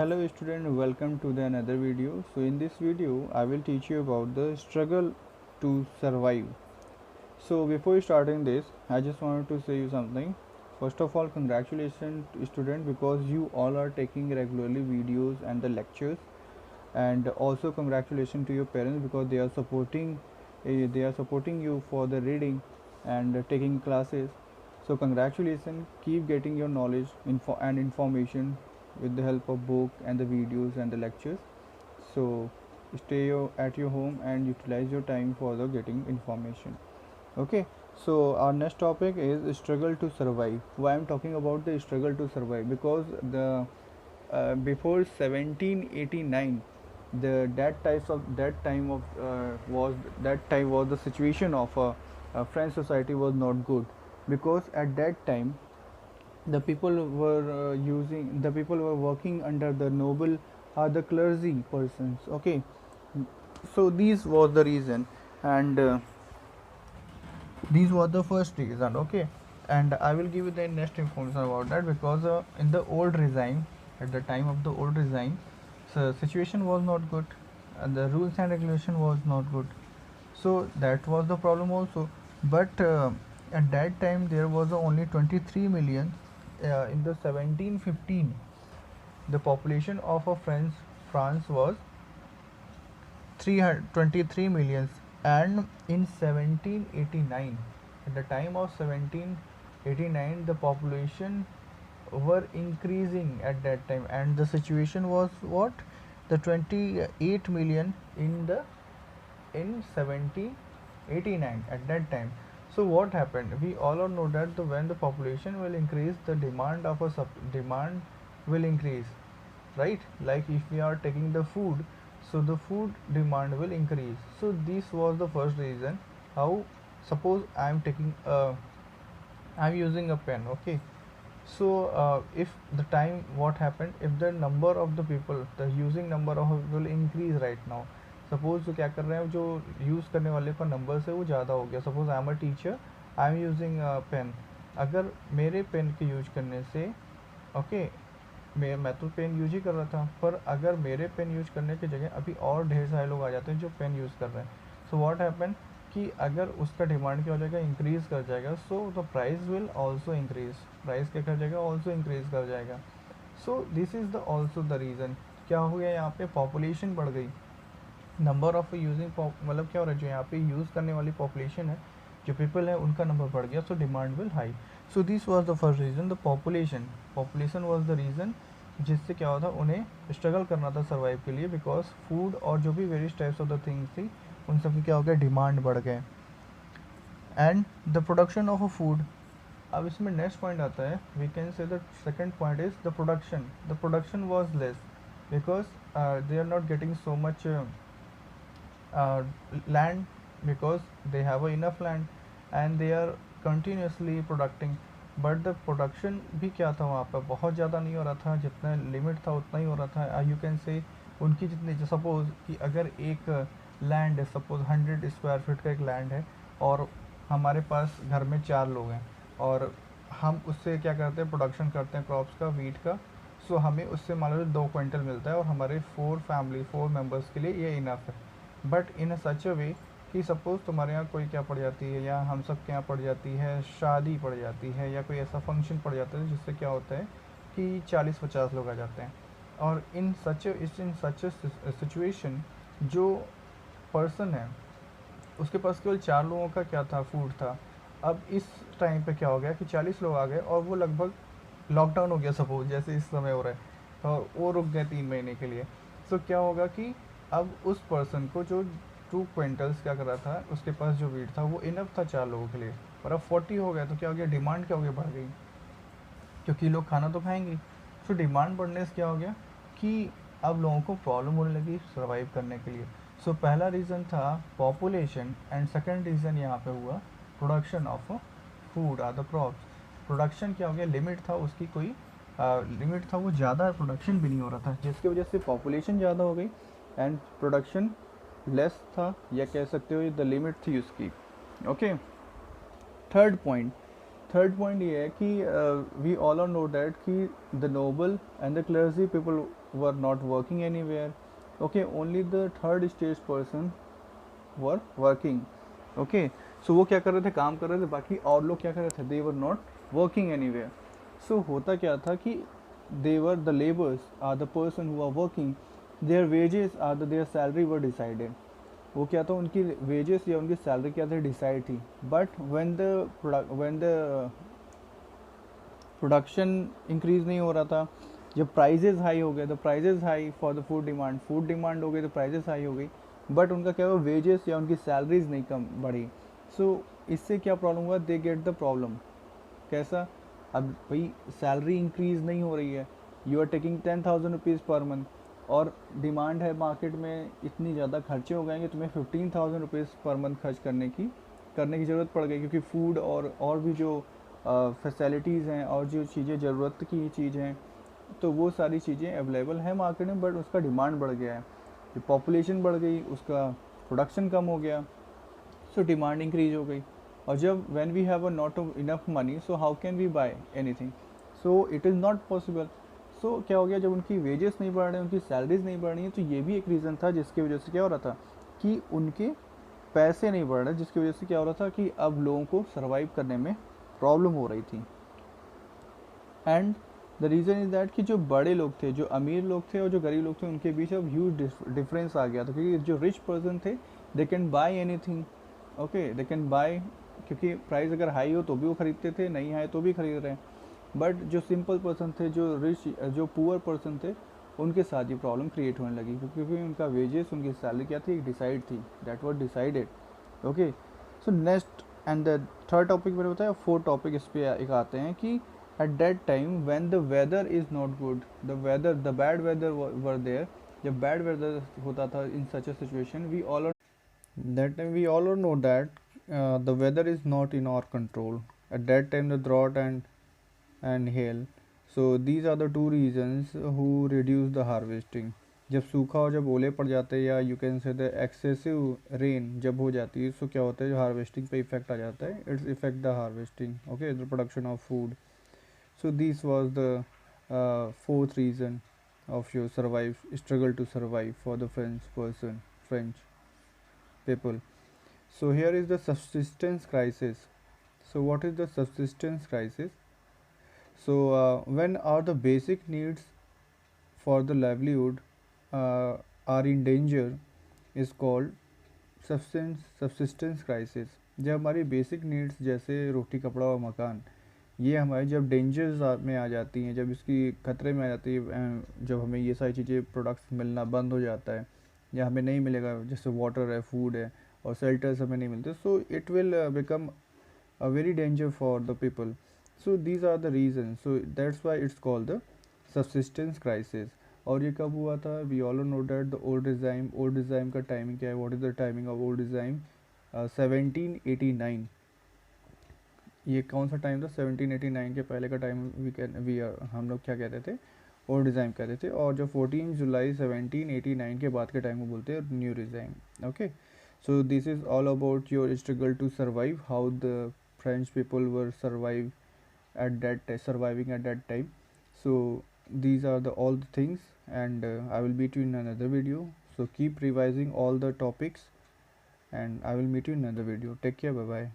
Hello student, welcome to the another video. So in this video I will teach you about the struggle to survive. So before starting this, I just wanted to say you something. First of all, congratulations student, because you all are taking regularly videos and the lectures, and also congratulations to your parents because they are supporting you for the reading and taking classes. So congratulations, keep getting your knowledge and information with the help of book and the videos and the lectures. So stay at your home and utilize your time for the getting information. Okay, so our next topic is struggle to survive. Why I'm talking about the struggle to survive? Because the before 1789, the that time of was that time was the situation of French society was not good, because at that time the people were working under the noble or the clergy persons. Okay, so these was the reason, and these were the first reason. Okay, and I will give you the next information about that, because in the old regime, at the time of the old regime, so situation was not good and the rules and regulation was not good. So that was the problem also. But at that time there was only 23 million. In the 1715, the population of a France was 323 millions, and in 1789, at the time of 1789, the population were increasing at that time, and the situation was what, the 28 million in 1789 at that time. So what happened, we all know that when the population will increase, the demand will increase, right? Like if we are taking the food, so the food demand will increase. So this was the first reason. How, suppose I'm using a pen. Okay, so if the time, what happened, if the number of the people, the using number of will increase right now. Suppose जो क्या कर रहे हैं, जो use करने वाले का number से वो ज़्यादा हो गया. Suppose I am a teacher, I am using pen. अगर मेरे पेन के यूज करने से, ओके, मैं तो पेन यूज ही कर रहा था, पर अगर मेरे पेन यूज करने की जगह अभी और ढेर सारे लोग आ जाते हैं जो पेन यूज़ कर रहे हैं. सो व्हाट हैपन कि अगर उसका डिमांड क्या हो जाएगा, इंक्रीज कर जाएगा. So the price will also increase, price क्या कर जाएगा, ऑल्सो इंक्रीज कर जाएगा. So this is the also the reason. क्या हो गया यहाँ पे, पॉपुलेशन बढ़ गई, नंबर ऑफ यूजिंग, मतलब क्या हो रहा है, जो यहाँ पे यूज़ करने वाली पॉपुलेशन है, जो पीपल है, उनका नंबर बढ़ गया. So demand will high. So this was the first reason, the population was the reason, जिससे क्या होता, उन्हें स्ट्रगल करना था सर्वाइव के लिए, बिकॉज फूड और जो भी various types of the things थी, उन सब की क्या हो गया, डिमांड बढ़ गए. And the production of a food. अब इसमें नेक्स्ट पॉइंट आता है, we can say the second point is the production was less, because they are not getting so much land, because they have enough land and they are continuously producing. But the production भी क्या था, वहाँ पर बहुत ज़्यादा नहीं हो रहा था, जितना लिमिट था उतना ही हो रहा था. यू कैन से उनकी जितनी, सपोज कि अगर एक लैंड है, सपोज 100 स्क्वायर फीट का एक लैंड है, और हमारे पास घर में 4 लोग हैं, और हम उससे क्या करते हैं, प्रोडक्शन करते हैं क्रॉप्स का, वीट का. सो हमें उससे मान लो 2 क्विंटल मिलता है, और हमारे 4 मेम्बर्स के लिए ये इनफ है. बट इन सच अ वे कि सपोज़ तुम्हारे यहाँ कोई क्या पड़ जाती है, या हम सब के यहाँ पड़ जाती है, शादी पड़ जाती है, या कोई ऐसा फंक्शन पड़ जाता है जिससे क्या होता है कि 40-50 लोग आ जाते हैं. और इन सच सिचुएशन, जो पर्सन है उसके पास केवल 4 लोगों का क्या था, फूड था. अब इस टाइम पे क्या हो गया कि 40 लोग आ गए, और वो लगभग लॉकडाउन हो गया, सपोज जैसे इस समय हो रहा है, और वो रुक गए 3 महीने के लिए. सो क्या होगा कि अब उस पर्सन को जो 2 क्विंटल्स क्या कर रहा था, उसके पास जो वीट था वो इनफ था 4 लोगों के लिए, और अब 40 हो गया. तो क्या हो गया, डिमांड क्या हो गया, बढ़ गई, क्योंकि लोग खाना तो खाएंगे. सो डिमांड बढ़ने से क्या हो गया कि अब लोगों को प्रॉब्लम होने लगी सर्वाइव करने के लिए. सो पहला रीज़न था पॉपुलेशन, एंड सेकेंड रीज़न यहाँ पे हुआ production of food are the crops. Production क्या हो गया, लिमिट था उसकी, कोई लिमिट था, वो ज़्यादा प्रोडक्शन भी नहीं हो रहा था, जिसकी वजह से पॉपुलेशन ज़्यादा हो गई एंड प्रोडक्शन लेस था, या कह सकते हो द लिमिट थी उसकी. ओके, थर्ड पॉइंट ये है कि we all are know that कि the noble and the clergy people were not working anywhere. Okay, only the third stage person were working. Okay, so वो क्या कर रहे थे, काम कर रहे थे, बाकी और लोग क्या कर रहे थे, they were not working anywhere. So होता क्या था कि they were the laborers are the person who are working, their wages are the their salary were decided. वो क्या था, उनकी wages या उनकी salary क्या थी, decide थी. But when the production increase नहीं हो रहा था, जब प्राइजेज हाई हो गए तो prices high for the food demand हो गई तो प्राइजेस हाई हो गई, बट उनका क्या हुआ, वेजेस या उनकी सैलरीज नहीं कम बढ़ी. सो इससे क्या प्रॉब्लम हुआ, दे गेट द प्रॉब्लम. कैसा, अब भाई सैलरी इंक्रीज नहीं हो रही है, you are taking 10,000 rupees per month, और डिमांड है मार्केट में, इतनी ज़्यादा खर्चे हो गए कि तुम्हें 15,000 रुपीज़ पर मंथ खर्च करने की ज़रूरत पड़ गई, क्योंकि फूड और भी जो फैसिलिटीज़ हैं और जो चीज़ें ज़रूरत की चीज़ हैं, तो वो सारी चीज़ें अवेलेबल हैं मार्केट में, बट उसका डिमांड बढ़ गया है, जो पॉपुलेशन बढ़ गई उसका प्रोडक्शन कम हो गया, सो डिमांड इंक्रीज हो गई. और जब when we have a not enough money, so how can we buy anything, so it is not possible. So क्या हो गया, जब उनकी वेजेस नहीं बढ़ रहे, उनकी सैलरीज नहीं बढ़ रही हैं, तो ये भी एक रीज़न था जिसकी वजह से क्या हो रहा था कि उनके पैसे नहीं बढ़ रहे, जिसकी वजह से क्या हो रहा था कि अब लोगों को सर्वाइव करने में प्रॉब्लम हो रही थी. And the reason is that कि जो बड़े लोग थे, जो अमीर लोग थे और जो गरीब लोग थे, उनके बीच अब ह्यूज डिफरेंस आ गया था, क्योंकि जो रिच पर्सन थे they can buy anything. Okay, they can buy, क्योंकि प्राइस अगर हाई हो तो भी वो खरीदते थे, नहीं हाई तो भी खरीद रहे हैं. बट जो सिंपल पर्सन थे, जो पुअर पर्सन थे, उनके साथ ये प्रॉब्लम क्रिएट होने लगी, क्योंकि उनका वेजेस, उनकी सैलरी क्या थी, डिसाइड थी, that was decided. Okay, so next and the third topic मैंने बताया, फोर्थ टॉपिक इस पे एक आते हैं कि at that time when the weather is not good, the bad weather were there. जब बैड वेदर होता था in such a situation, we all that time we all know that the weather is not in our control. At that time the drought and hail, so these are the two reasons who reduce the harvesting. जब सूखा और जब ओले पड़ जाते हैं, या you can say the excessive rain जब हो जाती है, सो क्या होता है, जो हार्वेस्टिंग पे इफेक्ट आ जाता है, its effect the harvesting. Okay, the production of food. So this was the fourth reason of your struggle to survive for the French people. So here is the subsistence crisis. So what is the subsistence crisis? So when are the basic needs for the livelihood are in danger is called subsistence crisis. जब हमारी basic needs जैसे रोटी कपड़ा और मकान, ये हमारे जब dangers में आ जाती हैं, जब इसकी खतरे में आ जाती है, जब हमें ये सारी चीज़ें प्रोडक्ट्स मिलना बंद हो जाता है, या हमें नहीं मिलेगा, जैसे वाटर है, फूड है, और शेल्टर्स हमें नहीं मिलते, so it will become a very danger for the people. So these are the reasons, so that's why it's called the subsistence crisis. और ये कब हुआ था, we all know that the old regime का timing क्या है, what is the timing of old regime, 1789. ये कौन सा टाइम था, 1789 के पहले का टाइम हम लोग क्या कहते थे, ओल्ड रिजाइम कहते थे, और जो 14 जुलाई 1789 के बाद के टाइम को बोलते हैं new regime. Okay, so this is all about your struggle to survive, how the French people were surviving at that time. So these are all the things, and I will meet you in another video. So keep revising all the topics, and I will meet you in another video. Take care, bye bye.